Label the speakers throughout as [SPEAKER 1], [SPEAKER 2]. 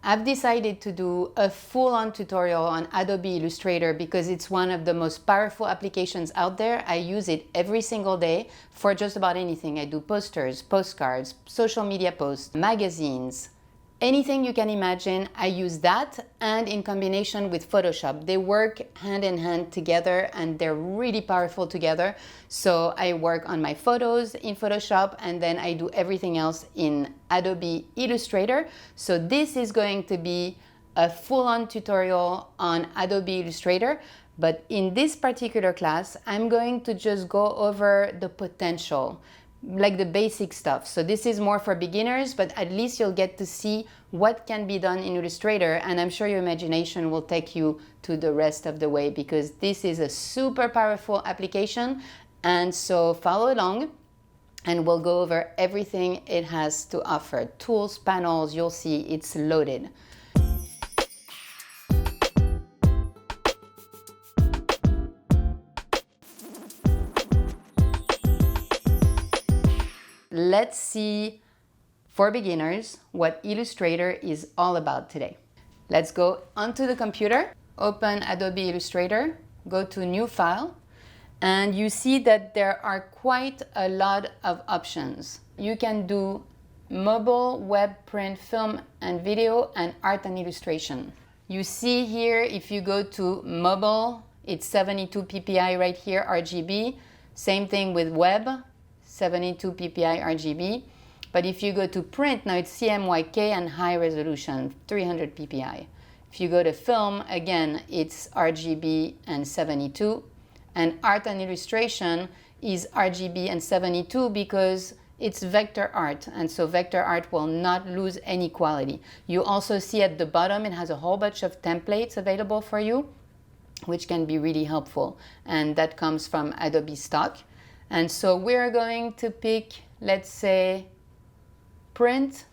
[SPEAKER 1] I've decided to do a full-on tutorial on Adobe Illustrator because it's one of the most powerful applications out there. I use it every single day for just about anything. I do posters, postcards, social media posts, magazines, anything you can imagine. I use that, and in combination with Photoshop. They work hand in hand together and they're really powerful together. So I work on my photos in Photoshop and then I do everything else in Adobe Illustrator. So this is going to be a full-on tutorial on Adobe Illustrator. But in this particular class, I'm going to just go over the potential, like the basic stuff. So this is more for beginners, but at least you'll get to see what can be done in Illustrator, and I'm sure your imagination will take you to the rest of the way because this is a super powerful application. And so follow along and we'll go over everything it has to offer. Tools, panels, you'll see it's loaded. Let's see, for beginners, what Illustrator is all about today. Let's go onto the computer, open Adobe Illustrator, go to New File, and you see that there are quite a lot of options. You can do mobile, web, print, film and video, and art and illustration. You see here, if you go to mobile, it's 72 ppi right here, RGB. Same thing with web, 72 ppi RGB. But if you go to print, now it's CMYK and high resolution, 300 ppi. If you go to film, again, it's RGB and 72. And art and illustration is RGB and 72 because it's vector art. And so vector art will not lose any quality. You also see at the bottom, it has a whole bunch of templates available for you, which can be really helpful. And that comes from Adobe stock. And so we're going to pick, let's say, print,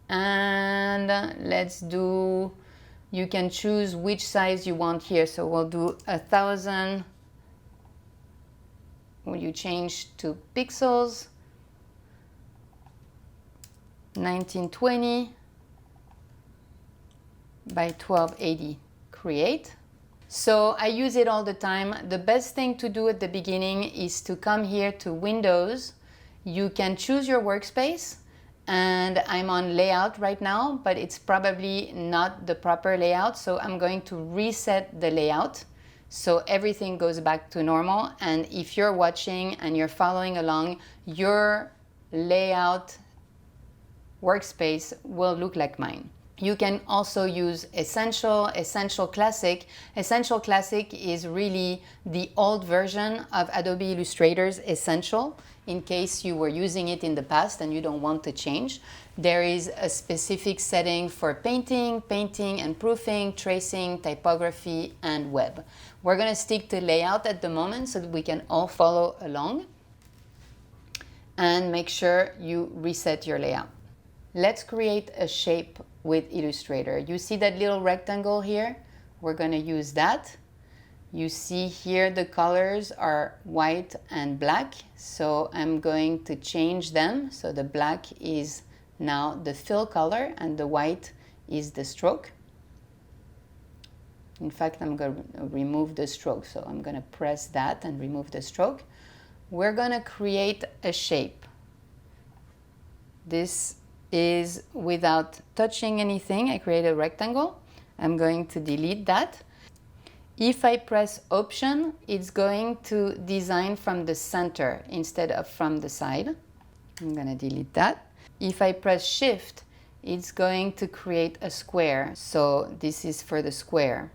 [SPEAKER 1] and let's do, you can choose which size you want here. So we'll do 1000. Will you change to pixels? 1920 by 1280. Create. So I use it all the time. The best thing to do at the beginning is to come here to Windows. You can choose your workspace, and I'm on layout right now, but it's probably not the proper layout. So I'm going to reset the layout so everything goes back to normal. And if you're watching and you're following along, your layout workspace will look like mine. You can also use Essential, Essential Classic. Essential Classic is really the old version of Adobe Illustrator's Essential. In case you were using it in the past and you don't want to change, there is a specific setting for painting, painting and proofing, tracing, typography, and web. We're going to stick to layout at the moment so that we can all follow along. And make sure you reset your layout. Let's create a shape with Illustrator. You see that little rectangle here? We're going to use that. You see here the colors are white and black, so I'm going to change them. So the black is now the fill color and the white is the stroke. In fact, I'm going to remove the stroke, so I'm going to press that and remove the stroke. We're going to create a shape. This is without touching anything. I create a rectangle. I'm going to delete that. If I press Option, it's going to design from the center instead of from the side. I'm going to delete that. If I press Shift, it's going to create a square. So this is for the square.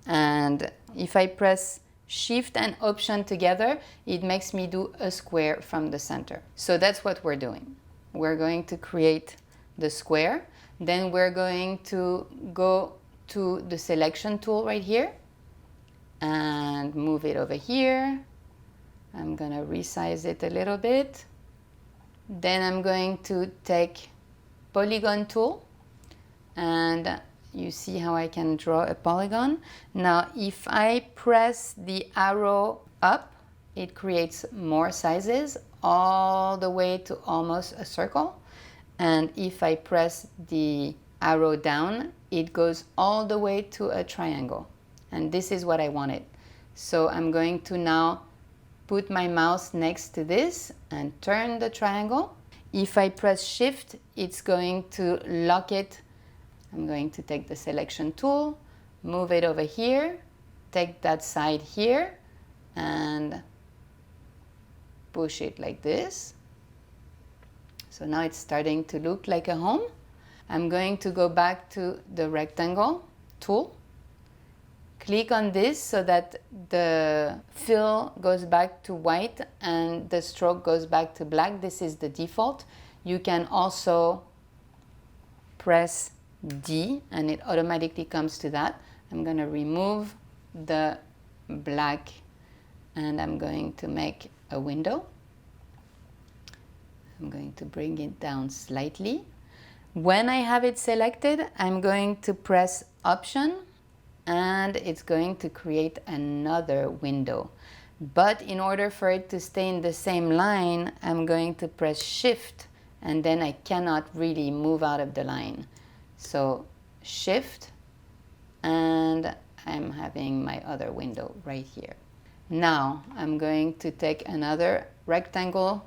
[SPEAKER 1] And if I press Shift and Option together, it makes me do a square from the center. So that's what we're doing. We're going to create the square. Then we're going to go to the selection tool right here and move it over here. I'm going to resize it a little bit. Then I'm going to take polygon tool, and you see how I can draw a polygon. Now if I press the arrow up, it creates more sizes all the way to almost a circle. And if I press the arrow down, it goes all the way to a triangle. And this is what I wanted. So I'm going to now put my mouse next to this and turn the triangle. If I press Shift, it's going to lock it. I'm going to take the selection tool, move it over here, take that side here, and push it like this. So now it's starting to look like a home. I'm going to go back to the rectangle tool. Click on this so that the fill goes back to white and the stroke goes back to black. This is the default. You can also press D and it automatically comes to that. I'm going to remove the black and I'm going to make a window. I'm going to bring it down slightly. When I have it selected, I'm going to press Option and it's going to create another window. But in order for it to stay in the same line, I'm going to press Shift and then I cannot really move out of the line. So Shift and I'm having my other window right here. Now I'm going to take another rectangle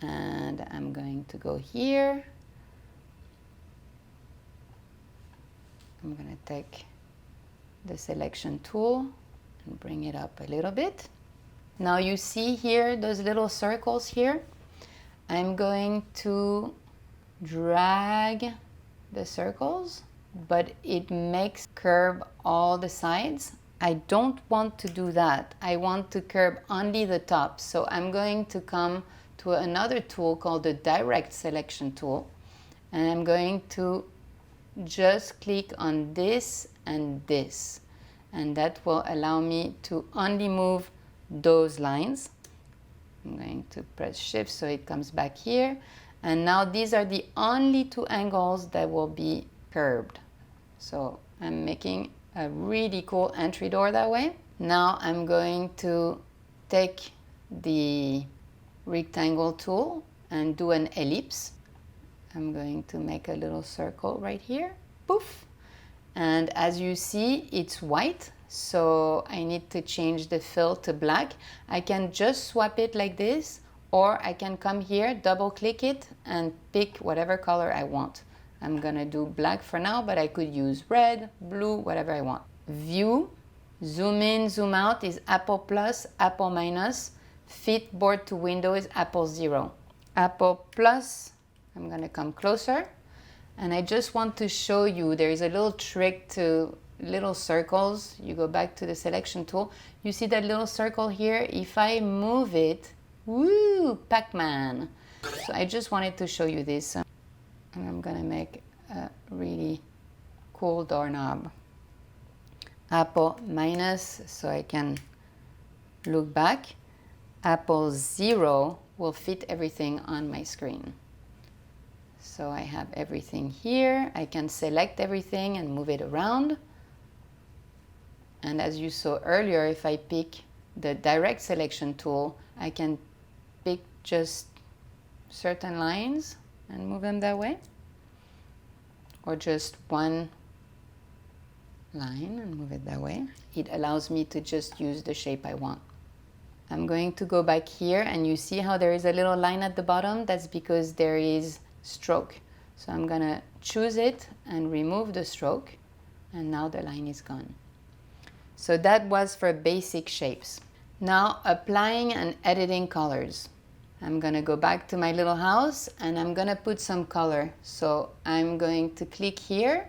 [SPEAKER 1] and I'm going to go here. I'm going to take the selection tool and bring it up a little bit. Now you see here those little circles here. I'm going to drag the circles, but it makes curve all the sides. I don't want to do that. I want to curve only the top. So I'm going to come to another tool called the direct selection tool, and I'm going to just click on this and this, and that will allow me to only move those lines. I'm going to press Shift so it comes back here, and now these are the only two angles that will be curved. So I'm making a really cool entry door that way. Now I'm going to take the rectangle tool and do an ellipse. I'm going to make a little circle right here, poof. And as you see, it's white, so I need to change the fill to black. I can just swap it like this, or I can come here, double click it, and pick whatever color I want. I'm gonna do black for now, but I could use red, blue, whatever I want. View, zoom in, zoom out is Apple plus, Apple minus. Fit board to window is Apple 0. Apple plus, I'm going to come closer, and I just want to show you there is a little trick to little circles. You go back to the selection tool. You see that little circle here? If I move it, woo, Pac-Man. So I just wanted to show you this. And I'm going to make a really cool doorknob. Apple minus, so I can look back. Apple 0 will fit everything on my screen. So I have everything here. I can select everything and move it around. And as you saw earlier, if I pick the direct selection tool, I can pick just certain lines and move them that way. Or just one line and move it that way. It allows me to just use the shape I want. I'm going to go back here, and you see how there is a little line at the bottom? That's because there is stroke. So I'm gonna choose it and remove the stroke, and now the line is gone. So that was for basic shapes. Now applying and editing colors. I'm gonna go back to my little house and I'm gonna put some color. So I'm going to click here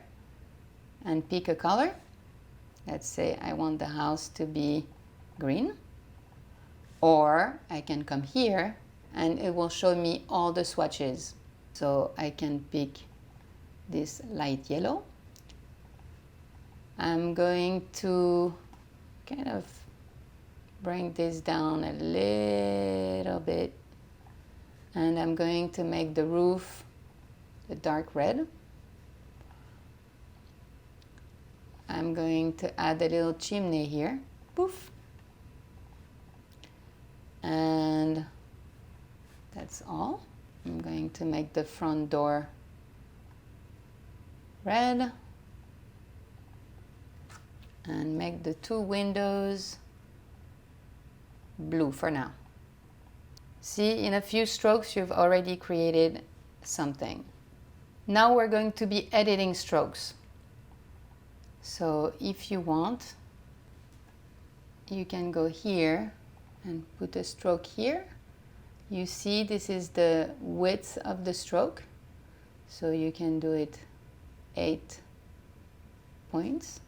[SPEAKER 1] and pick a color. Let's say I want the house to be green. Or I can come here and it will show me all the swatches. So I can pick this light yellow. I'm going to kind of bring this down a little bit, and I'm going to make the roof the dark red. I'm going to add a little chimney here, poof, and that's all. I'm going to make the front door red and make the two windows blue for now. See, in a few strokes you've already created something. Now we're going to be editing strokes. So if you want, you can go here and put a stroke here. You see this is the width of the stroke. So you can do it 8 points.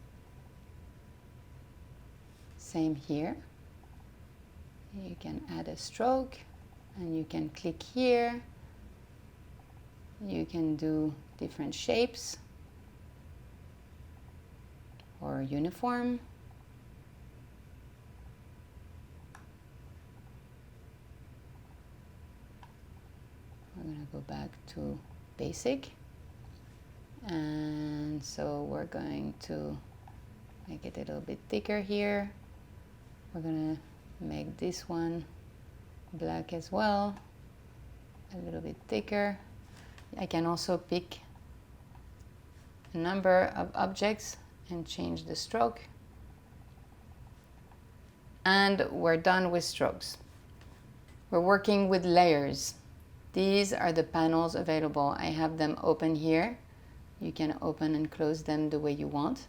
[SPEAKER 1] Same here. You can add a stroke and you can click here. You can do different shapes or uniform. We're going to go back to basic. And so we're going to make it a little bit thicker here. We're going to make this one black as well, a little bit thicker. I can also pick a number of objects and change the stroke. And we're done with strokes. We're working with layers. These are the panels available. I have them open here. You can open and close them the way you want.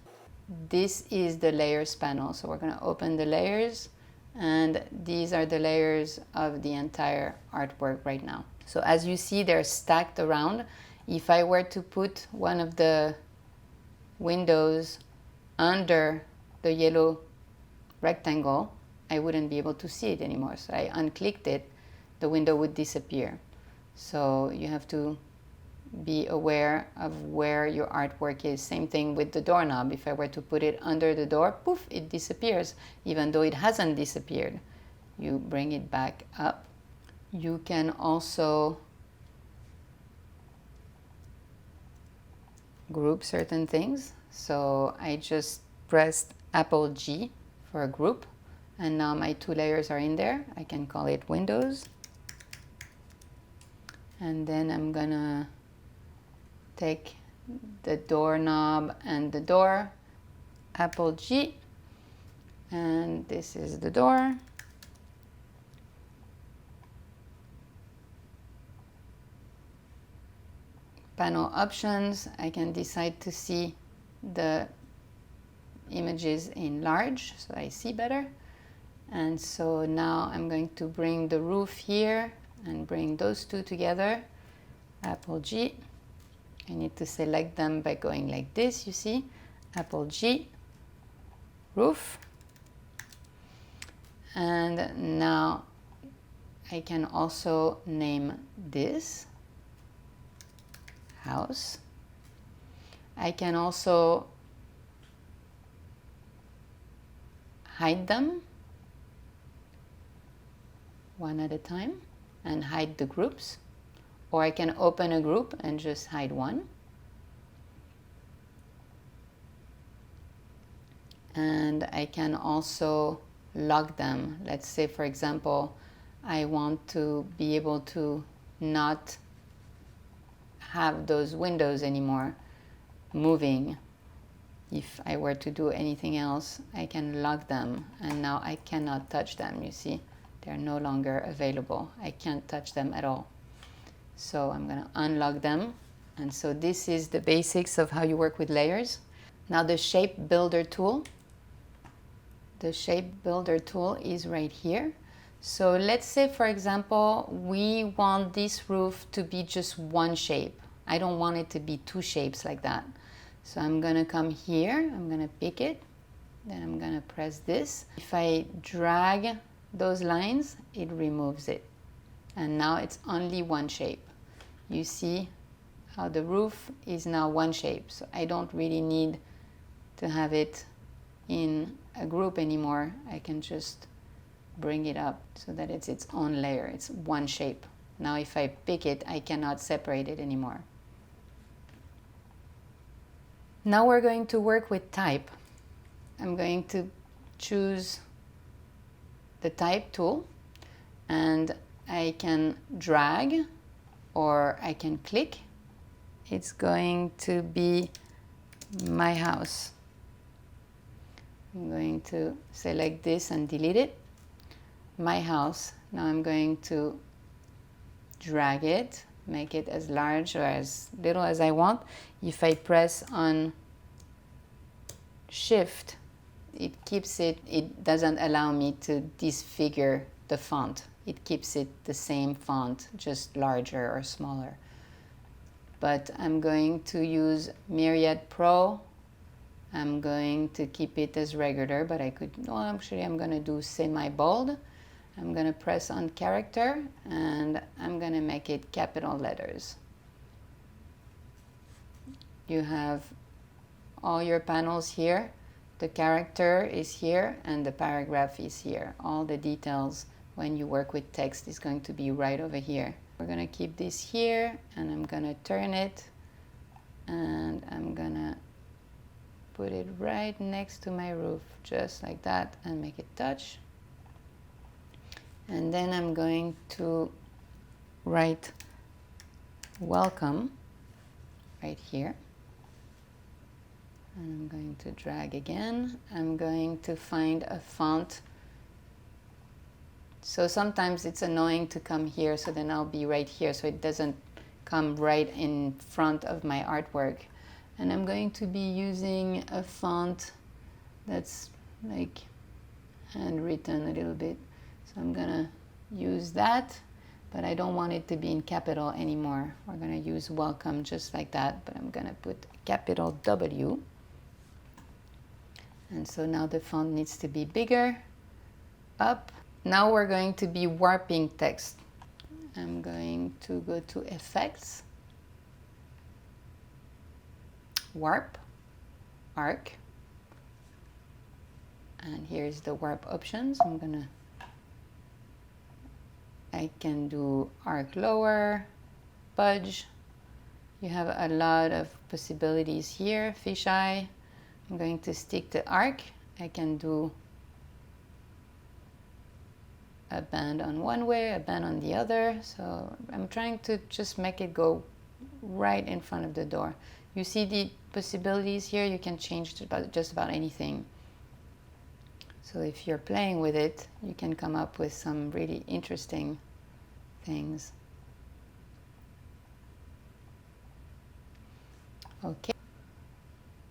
[SPEAKER 1] This is the layers panel. So we're going to open the layers, and these are the layers of the entire artwork right now. So as you see, they're stacked around. If I were to put one of the windows under the yellow rectangle, I wouldn't be able to see it anymore. So I unclicked it, the window would disappear. So you have to be aware of where your artwork is. Same thing with the doorknob. If I were to put it under the door, poof, it disappears, even though it hasn't disappeared. You bring it back up. You can also group certain things. So I just pressed Apple G for a group, and now my two layers are in there. I can call it Windows. And then I'm gonna take the doorknob and the door, Apple G, and this is the door. Panel options, I can decide to see the images in large so I see better. And so now I'm going to bring the roof here and bring those two together, Apple G. I need to select them by going like this, you see, Apple G, roof. And now I can also name this house. I can also hide them one at a time and hide the groups. Or I can open a group and just hide one. And I can also lock them. Let's say, for example, I want to be able to not have those windows anymore moving. If I were to do anything else, I can lock them, and now I cannot touch them. You see, they're no longer available. I can't touch them at all. So I'm going to unlock them. And so this is the basics of how you work with layers. Now the shape builder tool. The shape builder tool is right here. So let's say, for example, we want this roof to be just one shape. I don't want it to be two shapes like that. So I'm going to come here. I'm going to pick it. Then I'm going to press this. If I drag those lines, it removes it. And now it's only one shape. You see how the roof is now one shape. So I don't really need to have it in a group anymore. I can just bring it up so that it's its own layer. It's one shape. Now if I pick it, I cannot separate it anymore. Now we're going to work with type. I'm going to choose the type tool, and I can drag or I can click. It's going to be my house. I'm going to select this and delete it. My house. Now I'm going to drag it, make it as large or as little as I want. If I press on Shift, it doesn't allow me to disfigure the font. It keeps it the same font, just larger or smaller. But I'm going to use Myriad Pro. I'm going to keep it as regular, but I could, well, actually I'm going to do semi-bold. I'm going to press on character and I'm going to make it capital letters. You have all your panels here. The character is here and the paragraph is here. All the details when you work with text is going to be right over here. We're going to keep this here and I'm going to turn it and I'm going to put it right next to my roof, just like that, and make it touch. And then I'm going to write welcome right here. And I'm going to drag again. I'm going to find a font. So sometimes it's annoying to come here, so then I'll be right here so it doesn't come right in front of my artwork. And I'm going to be using a font that's like handwritten a little bit. So I'm gonna use that, but I don't want it to be in capital anymore. We're gonna use welcome just like that, but I'm gonna put capital W. And so now the font needs to be bigger, up. Now we're going to be warping text. I'm going to go to Effects, Warp, Arc, and here's the warp options. I can do arc lower, budge. You have a lot of possibilities here. Fisheye. I'm going to stick to arc. I can do a band on one way, a band on the other. So I'm trying to just make it go right in front of the door. You see the possibilities here. You can change just about anything. So if you're playing with it, you can come up with some really interesting things. Okay.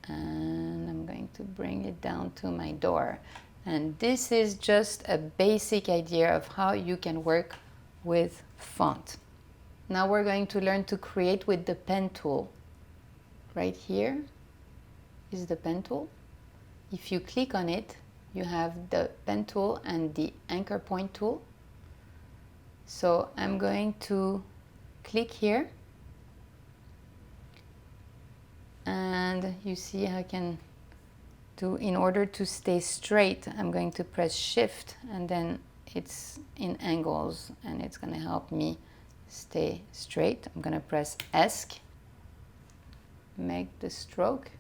[SPEAKER 1] And I'm going to bring it down to my door. And this is just a basic idea of how you can work with font. Now we're going to learn to create with the pen tool. Right here is the pen tool. If you click on it, you have the pen tool and the anchor point tool. So I'm going to click here. And you see I can do, in order to stay straight, I'm going to press Shift and then it's in angles and it's going to help me stay straight. I'm going to press ESC, make the stroke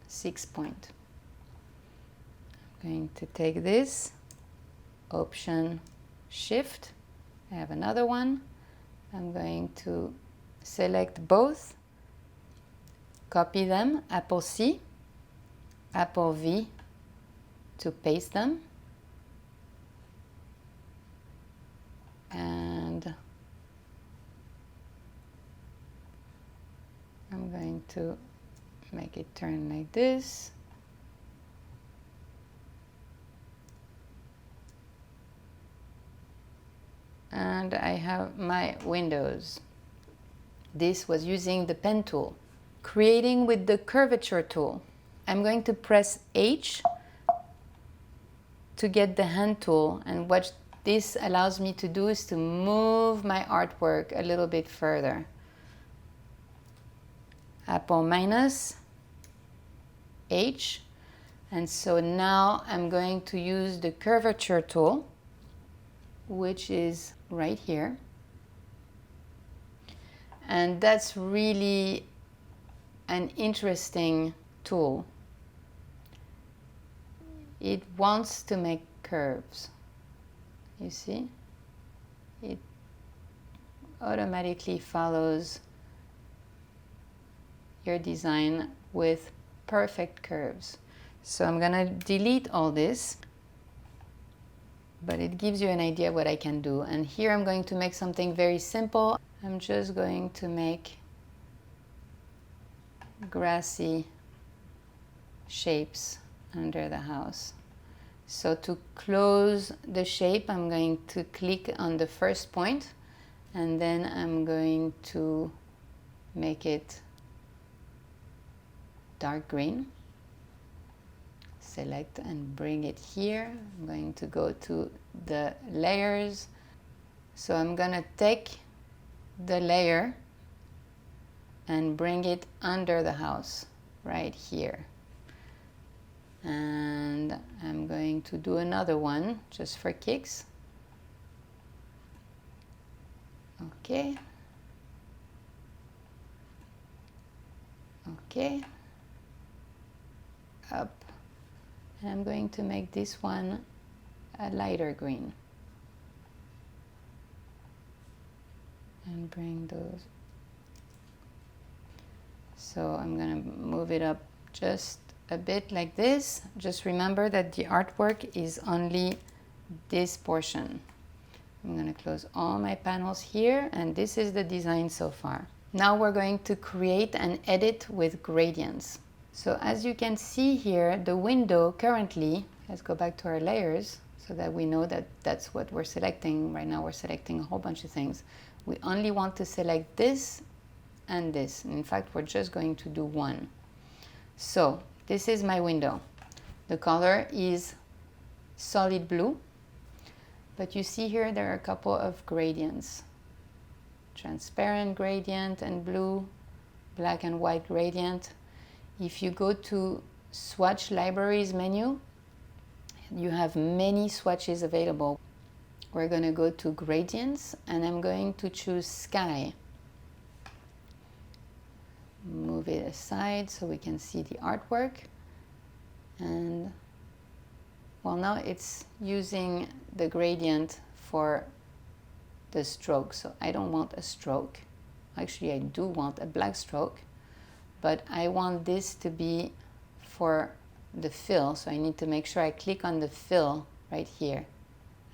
[SPEAKER 1] 6 point. I'm going to take this, Option Shift, I have another one. I'm going to select both, copy them, Apple C, Apple V to paste them, and I'm going to make it turn like this. And I have my windows. This was using the pen tool. Creating with the curvature tool. I'm going to press H to get the hand tool, and what this allows me to do is to move my artwork a little bit further. Apple minus H, and so now I'm going to use the curvature tool, which is right here. And that's really an interesting tool. It wants to make curves, you see? it automatically follows your design with perfect curves. So I'm gonna delete all this, but it gives you an idea of what I can do. And here I'm going to make something very simple. I'm just going to make grassy shapes under the house. So to close the shape, I'm going to click on the first point, and then I'm going to make it dark green. Select and bring it here. I'm going to go to the layers. So I'm gonna take the layer and bring it under the house, right here. And I'm going to do another one just for kicks. Okay. Okay. Up. And I'm going to make this one a lighter green. And bring those. So I'm going to move it up just a bit like this. Just remember that the artwork is only this portion. I'm going to close all my panels here, and this is the design so far. Now we're going to create and edit with gradients. So as you can see here, the window currently, let's go back to our layers so that we know that that's what we're selecting. Right now we're selecting a whole bunch of things. We only want to select this and this. In fact, we're just going to do one. So this is my window. The color is solid blue, but you see here there are a couple of gradients. Transparent gradient and blue, black and white gradient. If you go to Swatch Libraries menu, you have many swatches available. We're going to go to gradients, and I'm going to choose sky. Move it aside so we can see the artwork. And well, now it's using the gradient for the stroke, so I don't want a stroke. Actually, I do want a black stroke, but I want this to be for the fill, so I need to make sure I click on the fill right here.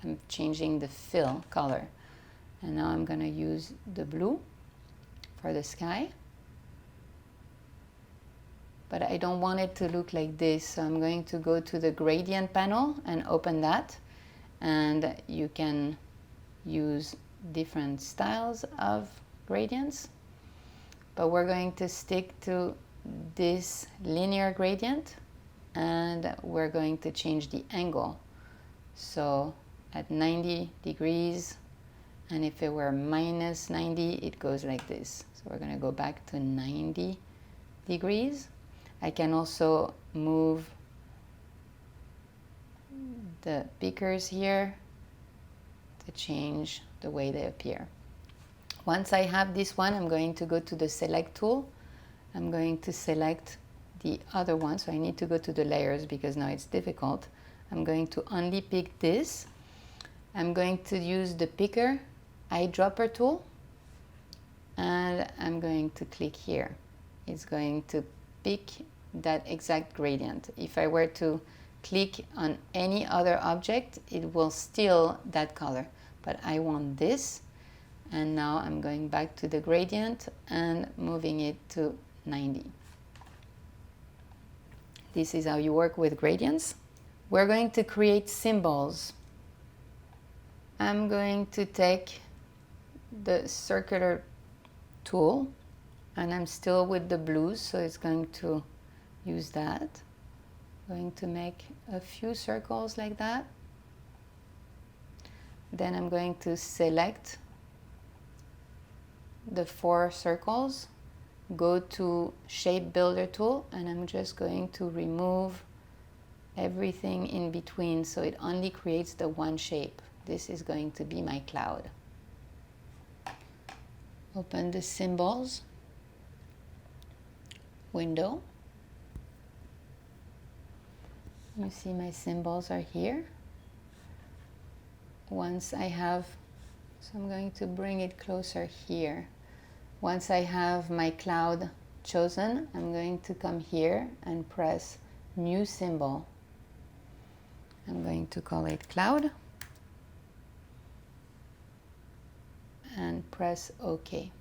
[SPEAKER 1] I'm changing the fill color, and now I'm going to use the blue for the sky, but I don't want it to look like this, so I'm going to go to the gradient panel and open that, and you can use different styles of gradients, but we're going to stick to this linear gradient, and we're going to change the angle. So at 90 degrees, and if it were minus 90, it goes like this. So we're going to go back to 90 degrees. I can also move the pickers here to change the way they appear. Once I have this one, I'm going to go to the select tool. I'm going to select the other one, so I need to go to the layers because now it's difficult. I'm going to only pick this. I'm going to use the picker eyedropper tool, and I'm going to click here. It's going to pick that exact gradient. If I were to click on any other object, it will steal that color, but I want this. And now I'm going back to the gradient and moving it to 90. This is how you work with gradients. We're going to create symbols. I'm going to take the circular tool, and I'm still with the blues, so it's going to use that. I'm going to make a few circles like that. Then I'm going to select the 4 circles, go to Shape Builder tool, and I'm just going to remove everything in between so it only creates the one shape. This is going to be my cloud. Open the symbols window. You see my symbols are here. Once I have So I'm going to bring it closer here. Once I have my cloud chosen, I'm going to come here and press New Symbol. I'm going to call it Cloud and press OK.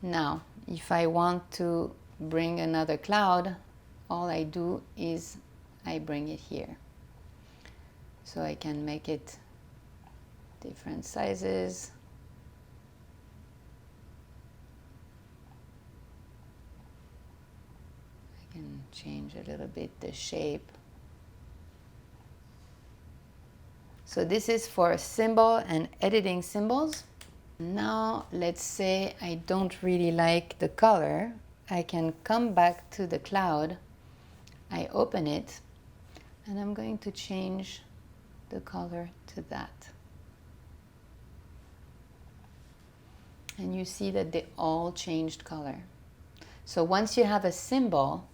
[SPEAKER 1] Now, if I want to bring another cloud, all I do is I bring it here. So I can make it different sizes. I can change a little bit the shape. So this is for symbol and editing symbols. Now let's say I don't really like the color. I can come back to the cloud. I open it and I'm going to change the color to that. And you see that they all changed color. So once you have a symbol,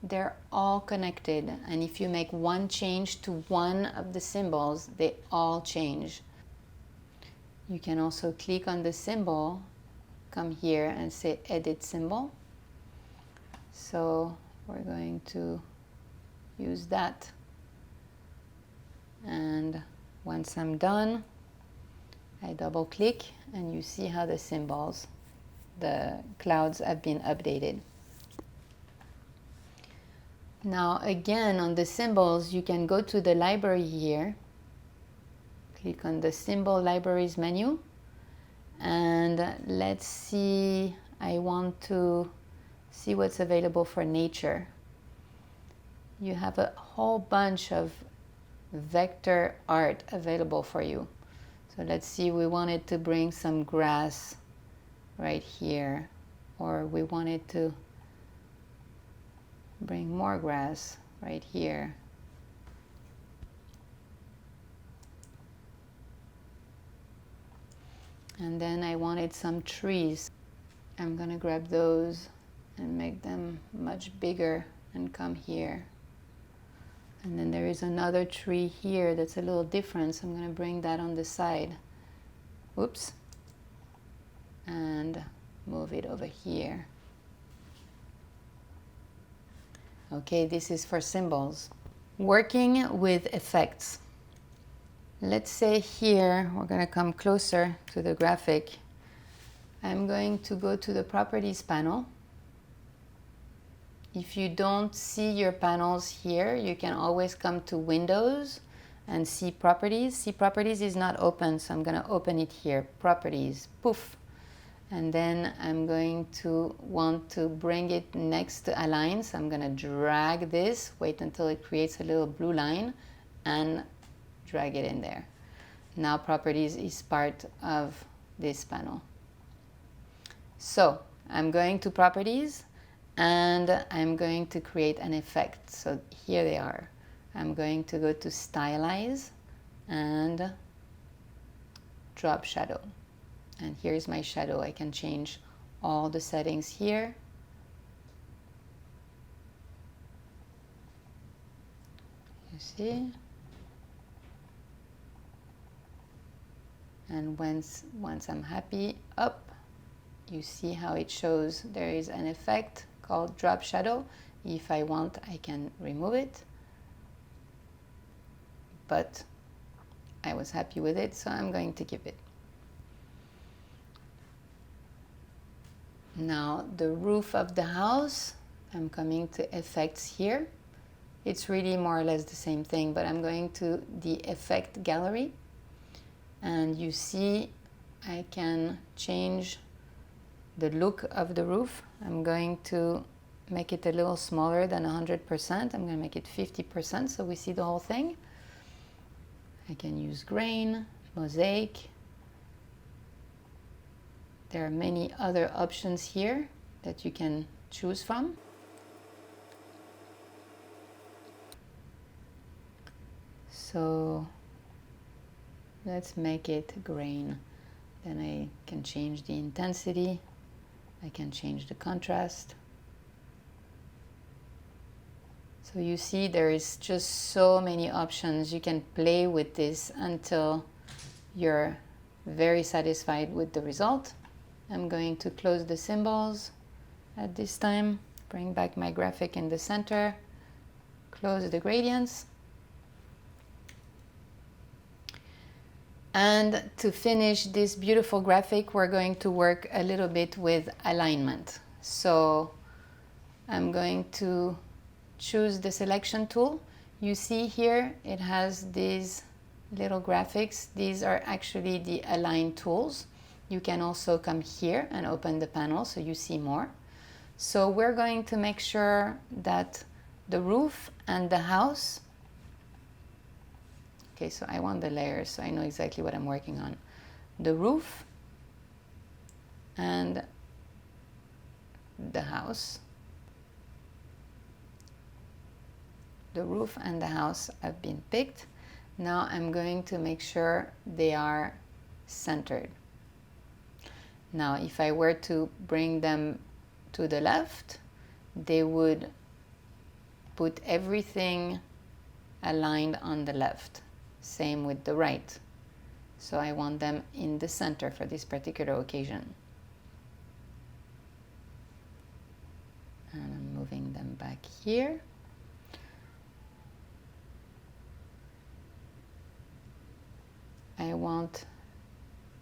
[SPEAKER 1] they're all connected, and if you make one change to one of the symbols, they all change. You can also click on the symbol, come here and say Edit Symbol. So we're going to use that. And once I'm done, I double click and you see how the symbols, the clouds have been updated. Now again, on the symbols, you can go to the library here, click on the Symbol Libraries menu, and let's see, I want to see what's available for nature. You have a whole bunch of vector art available for you. So let's see, we wanted to bring some grass right here, or we wanted to bring more grass right here. And then I wanted some trees. I'm gonna grab those and make them much bigger and come here. And then there is another tree here that's a little different, so I'm gonna bring that on the side. Oops. And move it over here. Okay, this is for symbols. Working with effects. Let's say here, we're going to come closer to the graphic. I'm going to go to the Properties panel. If you don't see your panels here, you can always come to Windows and see Properties. See Properties is not open, so I'm going to open it here. Properties, poof. And then I'm going to want to bring it next to Align. So I'm going to drag this, wait until it creates a little blue line, and drag it in there. Now Properties is part of this panel. So I'm going to Properties, and I'm going to create an effect. So here they are. I'm going to go to Stylize and Drop Shadow. And here's my shadow. I can change all the settings here. You see? And once I'm happy, up, you see how it shows there is an effect called Drop Shadow. If I want, I can remove it. But I was happy with it, so I'm going to keep it. Now the roof of the house, I'm coming to effects here. It's really more or less the same thing, but I'm going to the effect gallery, and you see I can change the look of the roof. I'm going to make it a little smaller than 100%. I'm going to make it 50% so we see the whole thing. I can use grain, mosaic. There are many other options here that you can choose from. So let's make it grain. Then I can change the intensity. I can change the contrast. So you see there is just so many options. You can play with this until you're very satisfied with the result. I'm going to close the symbols at this time, bring back my graphic in the center, close the gradients. And to finish this beautiful graphic, we're going to work a little bit with alignment. So I'm going to choose the selection tool. You see here, it has these little graphics. These are actually the align tools. You can also come here and open the panel so you see more. So we're going to make sure that the roof and the house, okay, so I want the layers so I know exactly what I'm working on. The roof and the house. The roof and the house have been picked. Now I'm going to make sure they are centered. Now if I were to bring them to the left, they would put everything aligned on the left. Same with the right. So I want them in the center for this particular occasion. And I'm moving them back here. I want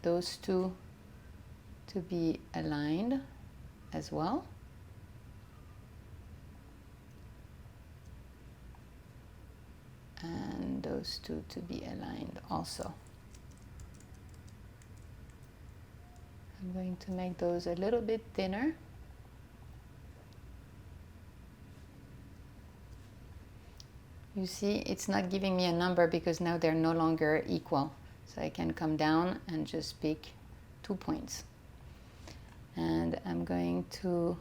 [SPEAKER 1] those two to be aligned as well. And those two to be aligned also. I'm going to make those a little bit thinner. You see, it's not giving me a number because now they're no longer equal. So I can come down and just pick 2 points. And I'm going to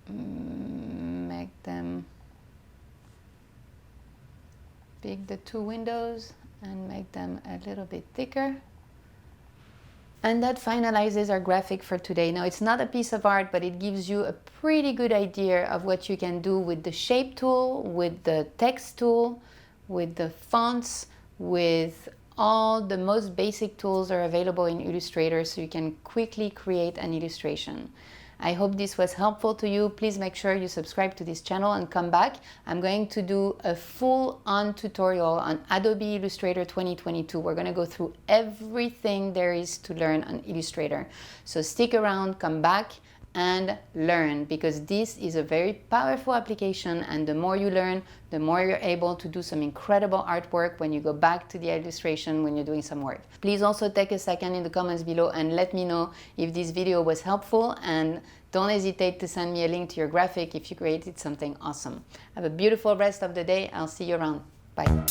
[SPEAKER 1] make them, pick the 2 windows and make them a little bit thicker. And that finalizes our graphic for today. Now it's not a piece of art, but it gives you a pretty good idea of what you can do with the shape tool, with the text tool, with the fonts, with all the most basic tools are available in Illustrator, so you can quickly create an illustration. I hope this was helpful to you. Please make sure you subscribe to this channel and come back. I'm going to do a full-on tutorial on Adobe Illustrator 2022. We're going to go through everything there is to learn on Illustrator. So stick around, come back and learn, because this is a very powerful application, and the more you learn, the more you're able to do some incredible artwork when you go back to the illustration when you're doing some work. Please also take a second in the comments below and let me know if this video was helpful, and don't hesitate to send me a link to your graphic if you created something awesome. Have a beautiful rest of the day. I'll see you around. Bye.